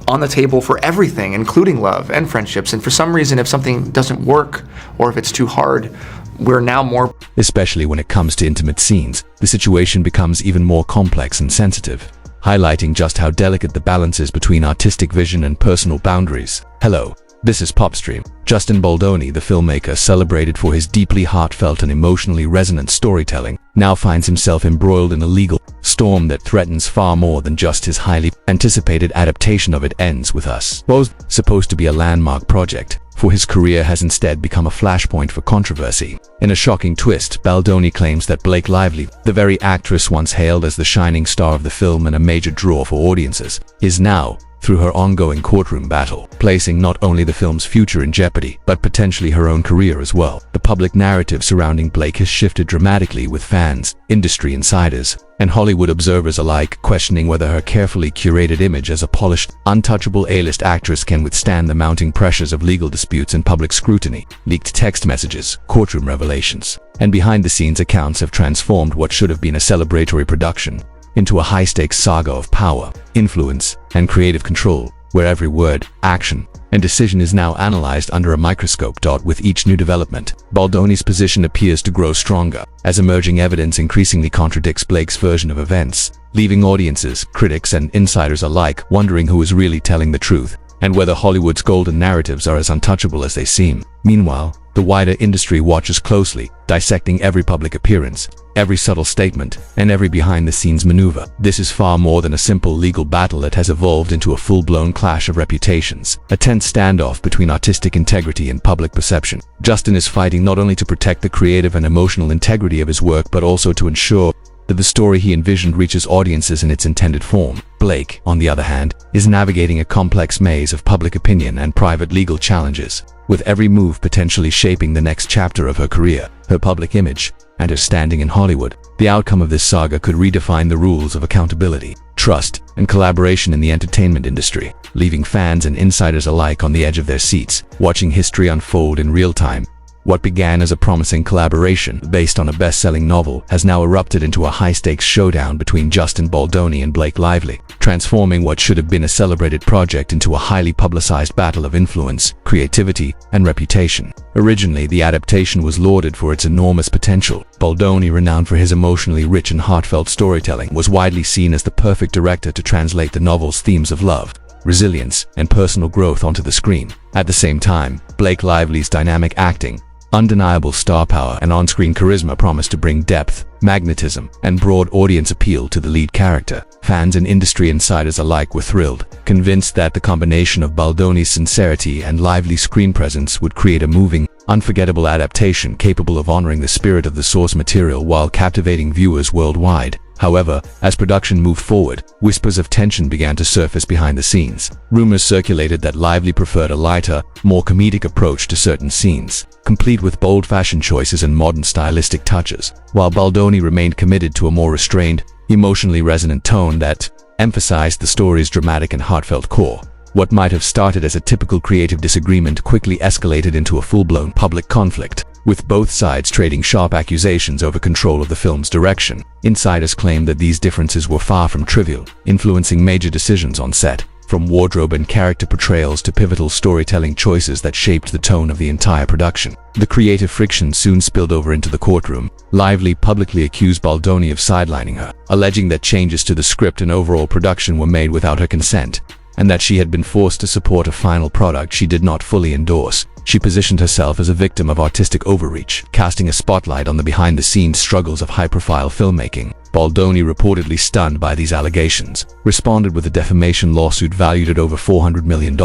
on the table for everything, including love and friendships. And for some reason, if something doesn't work or if it's too hard, we're now more... Especially when it comes to intimate scenes, the situation becomes even more complex and sensitive, highlighting just how delicate the balance is between artistic vision and personal boundaries. Hello, this is Popstream. Justin Baldoni, the filmmaker celebrated for his deeply heartfelt and emotionally resonant storytelling, now finds himself embroiled in a legal storm that threatens far more than just his highly anticipated adaptation of It Ends With Us. Both supposed to be a landmark project for his career has instead become a flashpoint for controversy. In a shocking twist, Baldoni claims that Blake Lively, the very actress once hailed as the shining star of the film and a major draw for audiences, is now, through her ongoing courtroom battle, placing not only the film's future in jeopardy, but potentially her own career as well. The public narrative surrounding Blake has shifted dramatically, with fans, industry insiders, and Hollywood observers alike questioning whether her carefully curated image as a polished, untouchable A-list actress can withstand the mounting pressures of legal disputes and public scrutiny. Leaked text messages, courtroom revelations, and behind-the-scenes accounts have transformed what should have been a celebratory production into a high-stakes saga of power, influence, and creative control, where every word, action, and decision is now analyzed under a microscope. With each new development, Baldoni's position appears to grow stronger, as emerging evidence increasingly contradicts Blake's version of events, leaving audiences, critics, and insiders alike wondering who is really telling the truth, and whether Hollywood's golden narratives are as untouchable as they seem. Meanwhile, the wider industry watches closely, dissecting every public appearance, every subtle statement, and every behind-the-scenes maneuver. This is far more than a simple legal battle that has evolved into a full-blown clash of reputations, a tense standoff between artistic integrity and public perception. Justin is fighting not only to protect the creative and emotional integrity of his work, but also to ensure that the story he envisioned reaches audiences in its intended form. Blake, on the other hand, is navigating a complex maze of public opinion and private legal challenges, with every move potentially shaping the next chapter of her career, her public image, and her standing in Hollywood. The outcome of this saga could redefine the rules of accountability, trust, and collaboration in the entertainment industry, leaving fans and insiders alike on the edge of their seats, watching history unfold in real time. What began as a promising collaboration based on a best-selling novel has now erupted into a high-stakes showdown between Justin Baldoni and Blake Lively, transforming what should have been a celebrated project into a highly publicized battle of influence, creativity, and reputation. Originally, the adaptation was lauded for its enormous potential. Baldoni, renowned for his emotionally rich and heartfelt storytelling, was widely seen as the perfect director to translate the novel's themes of love, resilience, and personal growth onto the screen. At the same time, Blake Lively's dynamic acting, undeniable star power, and on-screen charisma promised to bring depth, magnetism, and broad audience appeal to the lead character. Fans and industry insiders alike were thrilled, convinced that the combination of Baldoni's sincerity and lively screen presence would create a moving, unforgettable adaptation capable of honoring the spirit of the source material while captivating viewers worldwide. However, as production moved forward, whispers of tension began to surface behind the scenes. Rumors circulated that Lively preferred a lighter, more comedic approach to certain scenes, complete with bold fashion choices and modern stylistic touches, while Baldoni remained committed to a more restrained, emotionally resonant tone that emphasized the story's dramatic and heartfelt core. What might have started as a typical creative disagreement quickly escalated into a full-blown public conflict, with both sides trading sharp accusations over control of the film's direction. Insiders claim that these differences were far from trivial, influencing major decisions on set, from wardrobe and character portrayals to pivotal storytelling choices that shaped the tone of the entire production. The creative friction soon spilled over into the courtroom. Lively publicly accused Baldoni of sidelining her, alleging that changes to the script and overall production were made without her consent, and that she had been forced to support a final product she did not fully endorse. She positioned herself as a victim of artistic overreach, casting a spotlight on the behind-the-scenes struggles of high-profile filmmaking. Baldoni, reportedly stunned by these allegations, responded with a defamation lawsuit valued at over $400 million,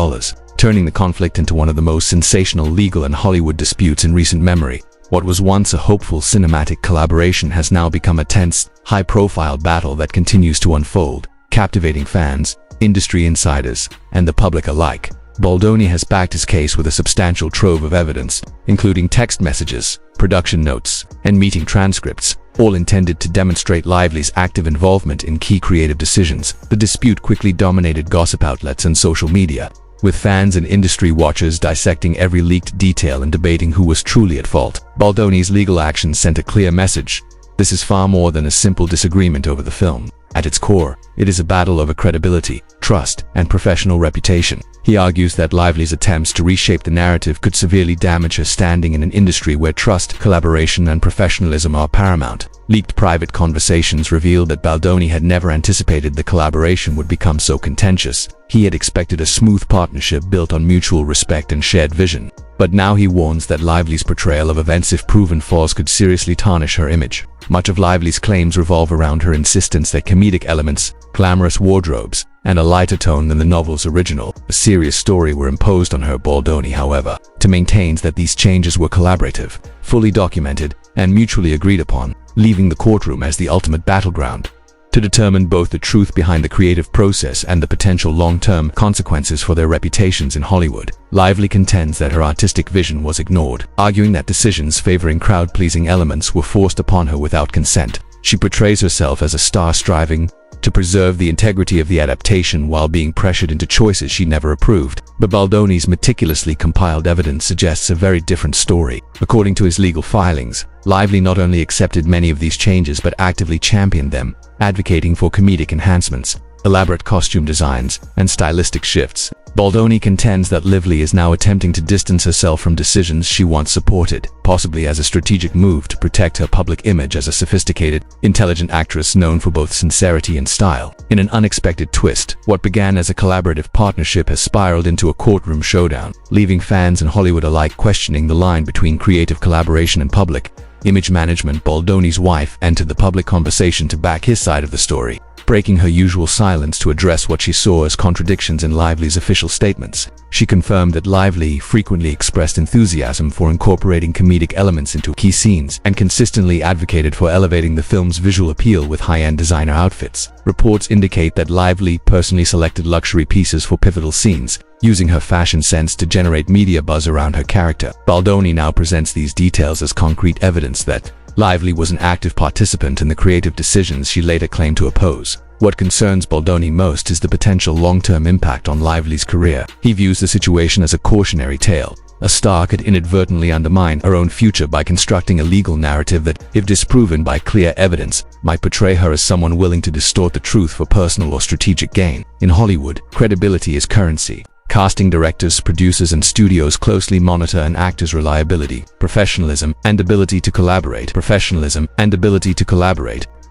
turning the conflict into one of the most sensational legal and Hollywood disputes in recent memory. What was once a hopeful cinematic collaboration has now become a tense, high-profile battle that continues to unfold, captivating fans, industry insiders, and the public alike. Baldoni has backed his case with a substantial trove of evidence, including text messages, production notes, and meeting transcripts, all intended to demonstrate Lively's active involvement in key creative decisions. The dispute quickly dominated gossip outlets and social media, with fans and industry watchers dissecting every leaked detail and debating who was truly at fault. Baldoni's legal actions sent a clear message: this is far more than a simple disagreement over the film. At its core, it is a battle over credibility, trust, and professional reputation. He argues that Lively's attempts to reshape the narrative could severely damage her standing in an industry where trust, collaboration, and professionalism are paramount. Leaked private conversations revealed that Baldoni had never anticipated the collaboration would become so contentious. He had expected a smooth partnership built on mutual respect and shared vision. But now he warns that Lively's portrayal of events, if proven false, could seriously tarnish her image. Much of Lively's claims revolve around her insistence that comedic elements, glamorous wardrobes, and a lighter tone than the novel's original, a serious story were imposed on her. Baldoni, however, maintains that these changes were collaborative, fully documented, and mutually agreed upon, leaving the courtroom as the ultimate battleground. To determine both the truth behind the creative process and the potential long-term consequences for their reputations in Hollywood, Lively contends that her artistic vision was ignored, arguing that decisions favoring crowd-pleasing elements were forced upon her without consent. She portrays herself as a star striving to preserve the integrity of the adaptation while being pressured into choices she never approved. But Baldoni's meticulously compiled evidence suggests a very different story. According to his legal filings, Lively not only accepted many of these changes but actively championed them, advocating for comedic enhancements, elaborate costume designs, and stylistic shifts. Baldoni contends that Lively is now attempting to distance herself from decisions she once supported, possibly as a strategic move to protect her public image as a sophisticated, intelligent actress known for both sincerity and style. In an unexpected twist, what began as a collaborative partnership has spiraled into a courtroom showdown, leaving fans and Hollywood alike questioning the line between creative collaboration and public image management. Baldoni's wife entered the public conversation to back his side of the story, breaking her usual silence to address what she saw as contradictions in Lively's official statements. She confirmed that Lively frequently expressed enthusiasm for incorporating comedic elements into key scenes and consistently advocated for elevating the film's visual appeal with high-end designer outfits. Reports indicate that Lively personally selected luxury pieces for pivotal scenes, using her fashion sense to generate media buzz around her character. Baldoni now presents these details as concrete evidence that Lively was an active participant in the creative decisions she later claimed to oppose. What concerns Baldoni most is the potential long-term impact on Lively's career. He views the situation as a cautionary tale. A star could inadvertently undermine her own future by constructing a legal narrative that, if disproven by clear evidence, might portray her as someone willing to distort the truth for personal or strategic gain. In Hollywood, credibility is currency. Casting directors, producers, and studios closely monitor an actor's reliability, professionalism, and ability to collaborate.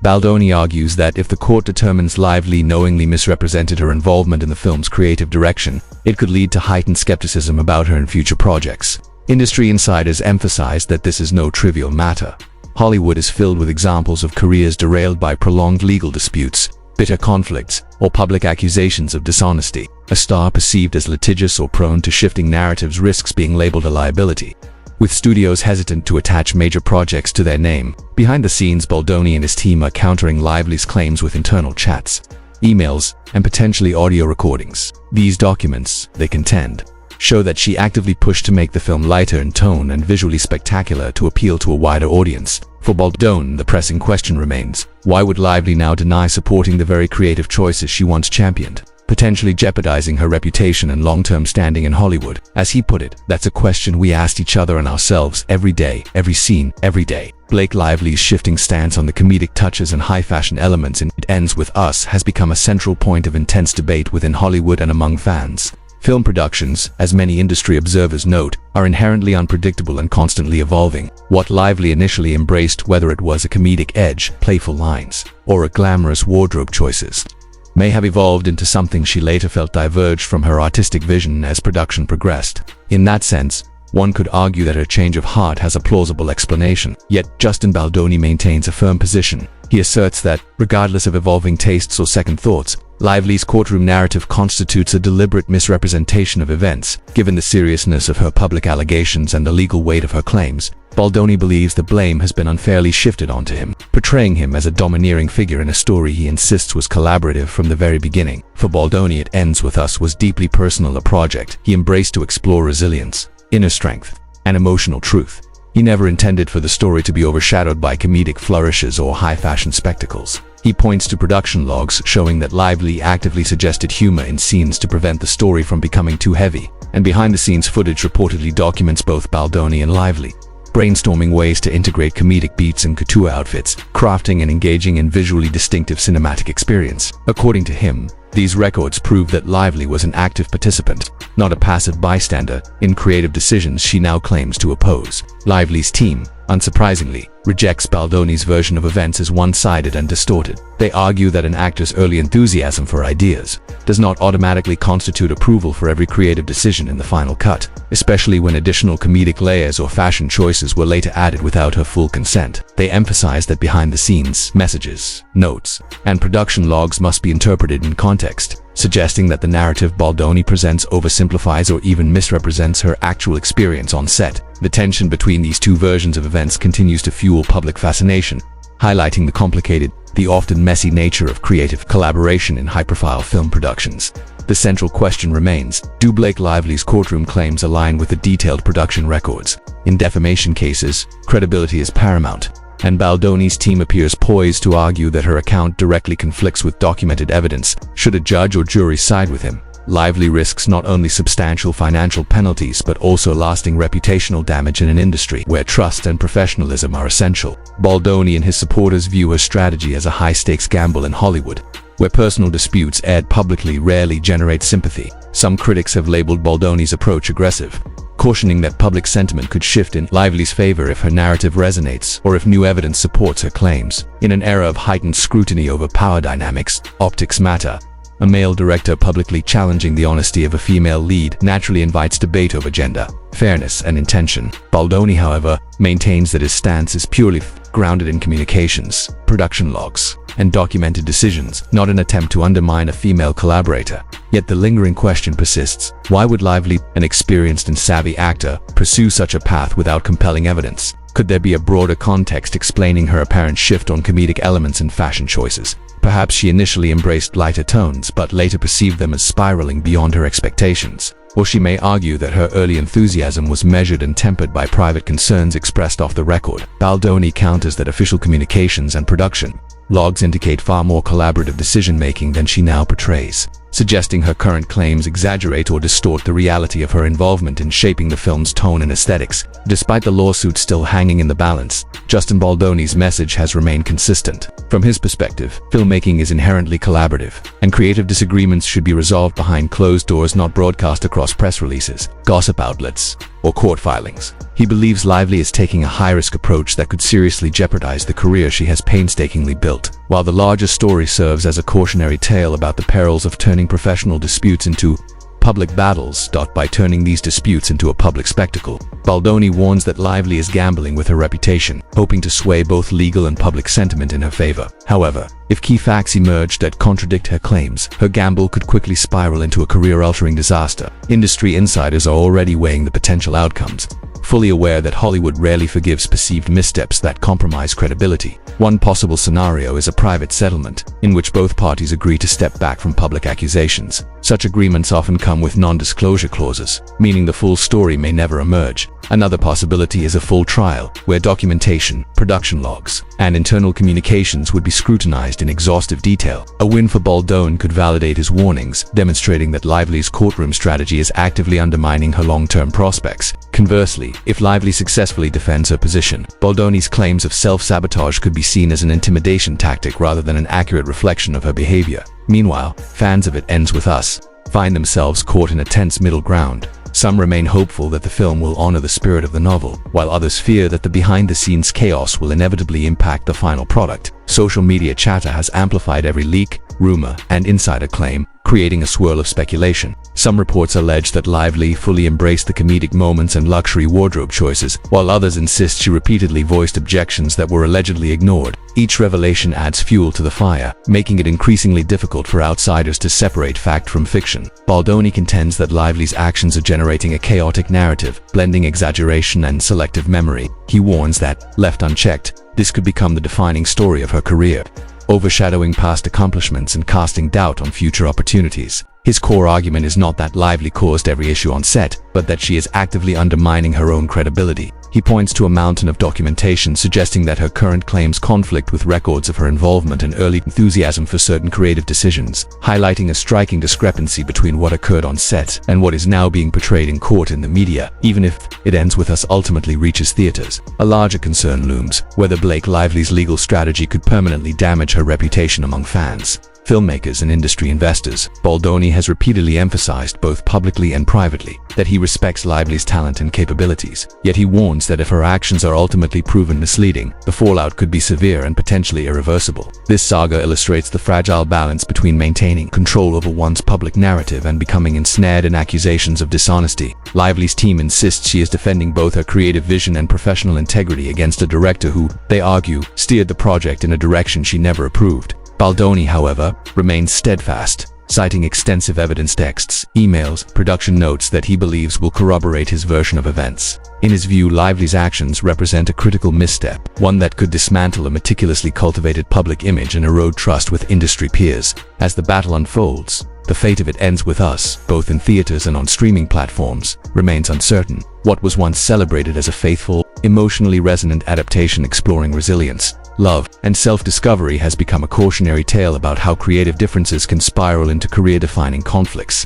Baldoni argues that if the court determines Lively knowingly misrepresented her involvement in the film's creative direction, it could lead to heightened skepticism about her in future projects. Industry insiders emphasize that this is no trivial matter. Hollywood is filled with examples of careers derailed by prolonged legal disputes, bitter conflicts, or public accusations of dishonesty. A star perceived as litigious or prone to shifting narratives risks being labeled a liability, with studios hesitant to attach major projects to their name. Behind the scenes, Baldoni and his team are countering Lively's claims with internal chats, emails, and potentially audio recordings. These documents, they contend, show that she actively pushed to make the film lighter in tone and visually spectacular to appeal to a wider audience. For Baldoni, the pressing question remains: why would Lively now deny supporting the very creative choices she once championed, potentially jeopardizing her reputation and long-term standing in Hollywood? As he put it, that's a question we asked each other and ourselves every day, every scene, every day. Blake Lively's shifting stance on the comedic touches and high-fashion elements in It Ends With Us has become a central point of intense debate within Hollywood and among fans. Film productions, as many industry observers note, are inherently unpredictable and constantly evolving. What Lively initially embraced, whether it was a comedic edge, playful lines, or a glamorous wardrobe choices, may have evolved into something she later felt diverged from her artistic vision as production progressed. In that sense, one could argue that her change of heart has a plausible explanation. Yet Justin Baldoni maintains a firm position. He asserts that, regardless of evolving tastes or second thoughts, Lively's courtroom narrative constitutes a deliberate misrepresentation of events. Given the seriousness of her public allegations and the legal weight of her claims, Baldoni believes the blame has been unfairly shifted onto him, portraying him as a domineering figure in a story he insists was collaborative from the very beginning. For Baldoni, It Ends With Us was deeply personal, a project he embraced to explore resilience, inner strength, and emotional truth. He never intended for the story to be overshadowed by comedic flourishes or high-fashion spectacles. He points to production logs showing that Lively actively suggested humor in scenes to prevent the story from becoming too heavy, and behind-the-scenes footage reportedly documents both Baldoni and Lively brainstorming ways to integrate comedic beats and couture outfits, crafting and engaging in visually distinctive cinematic experience. According to him, these records prove that Lively was an active participant, not a passive bystander, in creative decisions she now claims to oppose. Lively's team, unsurprisingly, rejects Baldoni's version of events as one-sided and distorted. They argue that an actor's early enthusiasm for ideas does not automatically constitute approval for every creative decision in the final cut, especially when additional comedic layers or fashion choices were later added without her full consent. They emphasize that behind-the-scenes messages, notes, and production logs must be interpreted in context, suggesting that the narrative Baldoni presents oversimplifies or even misrepresents her actual experience on set. The tension between these two versions of events continues to fuel public fascination, highlighting the complicated, the often messy nature of creative collaboration in high-profile film productions. The central question remains, do Blake Lively's courtroom claims align with the detailed production records? In defamation cases, credibility is paramount, and Baldoni's team appears poised to argue that her account directly conflicts with documented evidence. Should a judge or jury side with him, Lively risks not only substantial financial penalties but also lasting reputational damage in an industry where trust and professionalism are essential. Baldoni and his supporters view her strategy as a high-stakes gamble in Hollywood, where personal disputes aired publicly rarely generate sympathy. Some critics have labeled Baldoni's approach aggressive, cautioning that public sentiment could shift in Lively's favor if her narrative resonates or if new evidence supports her claims. In an era of heightened scrutiny over power dynamics, optics matter. A male director publicly challenging the honesty of a female lead naturally invites debate over gender, fairness, and intention. Baldoni, however, maintains that his stance is purely grounded in communications, production logs, and documented decisions, not an attempt to undermine a female collaborator. Yet the lingering question persists: why would Lively, an experienced and savvy actor, pursue such a path without compelling evidence? Could there be a broader context explaining her apparent shift on comedic elements and fashion choices? Perhaps she initially embraced lighter tones but later perceived them as spiraling beyond her expectations. Or she may argue that her early enthusiasm was measured and tempered by private concerns expressed off the record. Baldoni counters that official communications and production logs indicate far more collaborative decision-making than she now portrays, suggesting her current claims exaggerate or distort the reality of her involvement in shaping the film's tone and aesthetics. Despite the lawsuit still hanging in the balance, Justin Baldoni's message has remained consistent. From his perspective, filmmaking is inherently collaborative, and creative disagreements should be resolved behind closed doors, not broadcast across press releases, gossip outlets, or court filings. He believes Lively is taking a high-risk approach that could seriously jeopardize the career she has painstakingly built. While the larger story serves as a cautionary tale about the perils of turning professional disputes into public battles, by turning these disputes into a public spectacle, Baldoni warns that Lively is gambling with her reputation, hoping to sway both legal and public sentiment in her favor. However, if key facts emerge that contradict her claims, her gamble could quickly spiral into a career-altering disaster. Industry insiders are already weighing the potential outcomes, fully aware that Hollywood rarely forgives perceived missteps that compromise credibility. One possible scenario is a private settlement, in which both parties agree to step back from public accusations. Such agreements often come with non-disclosure clauses, meaning the full story may never emerge. Another possibility is a full trial, where documentation, production logs, and internal communications would be scrutinized in exhaustive detail. A win for Baldoni could validate his warnings, demonstrating that Lively's courtroom strategy is actively undermining her long-term prospects. Conversely, if Lively successfully defends her position, Baldoni's claims of self-sabotage could be seen as an intimidation tactic rather than an accurate reflection of her behavior. Meanwhile, fans of It Ends With Us find themselves caught in a tense middle ground. Some remain hopeful that the film will honor the spirit of the novel, while others fear that the behind-the-scenes chaos will inevitably impact the final product. Social media chatter has amplified every leak, rumor, and insider claim, creating a swirl of speculation. Some reports allege that Lively fully embraced the comedic moments and luxury wardrobe choices, while others insist she repeatedly voiced objections that were allegedly ignored. Each revelation adds fuel to the fire, making it increasingly difficult for outsiders to separate fact from fiction. Baldoni contends that Lively's actions are generating a chaotic narrative, blending exaggeration and selective memory. He warns that, left unchecked, this could become the defining story of her career, overshadowing past accomplishments and casting doubt on future opportunities. His core argument is not that Lively caused every issue on set, but that she is actively undermining her own credibility. He points to a mountain of documentation suggesting that her current claims conflict with records of her involvement and early enthusiasm for certain creative decisions, highlighting a striking discrepancy between what occurred on set and what is now being portrayed in court in the media, even if It Ends With Us ultimately reaches theaters. A larger concern looms, whether Blake Lively's legal strategy could permanently damage her reputation among fans, filmmakers and industry investors. Baldoni has repeatedly emphasized, both publicly and privately, that he respects Lively's talent and capabilities, yet he warns that if her actions are ultimately proven misleading, the fallout could be severe and potentially irreversible. This saga illustrates the fragile balance between maintaining control over one's public narrative and becoming ensnared in accusations of dishonesty. Lively's team insists she is defending both her creative vision and professional integrity against a director who, they argue, steered the project in a direction she never approved. Baldoni, however, remains steadfast, citing extensive evidence texts, emails, production notes that he believes will corroborate his version of events. In his view, Lively's actions represent a critical misstep, one that could dismantle a meticulously cultivated public image and erode trust with industry peers. As the battle unfolds, the fate of It Ends With Us, both in theaters and on streaming platforms, remains uncertain. What was once celebrated as a faithful, emotionally resonant adaptation exploring resilience, love, and self-discovery has become a cautionary tale about how creative differences can spiral into career-defining conflicts.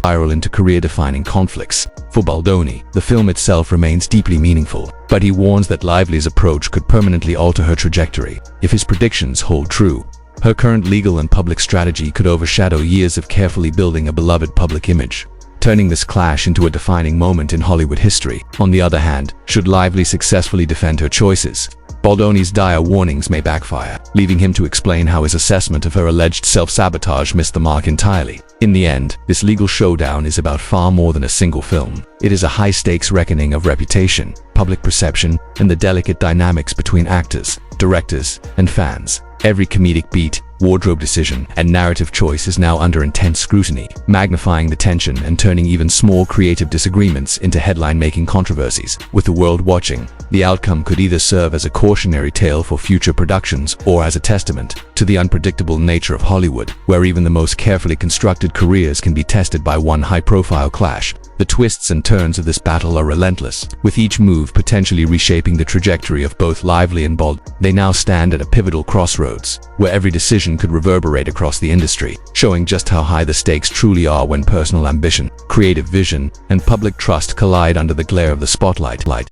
For Baldoni, the film itself remains deeply meaningful, but he warns that Lively's approach could permanently alter her trajectory. If his predictions hold true, her current legal and public strategy could overshadow years of carefully building a beloved public image, turning this clash into a defining moment in Hollywood history. On the other hand, should Lively successfully defend her choices, Baldoni's dire warnings may backfire, leaving him to explain how his assessment of her alleged self-sabotage missed the mark entirely. In the end, this legal showdown is about far more than a single film. It is a high-stakes reckoning of reputation, public perception, and the delicate dynamics between actors, directors, and fans. Every comedic beat, wardrobe decision, and narrative choice is now under intense scrutiny, magnifying the tension and turning even small creative disagreements into headline-making controversies. With the world watching, the outcome could either serve as a cautionary tale for future productions or as a testament to the unpredictable nature of Hollywood, where even the most carefully constructed careers can be tested by one high-profile clash. The twists and turns of this battle are relentless, with each move potentially reshaping the trajectory of both Lively and Bald. They now stand at a pivotal crossroads, where every decision could reverberate across the industry, showing just how high the stakes truly are when personal ambition, creative vision, and public trust collide under the glare of the spotlight.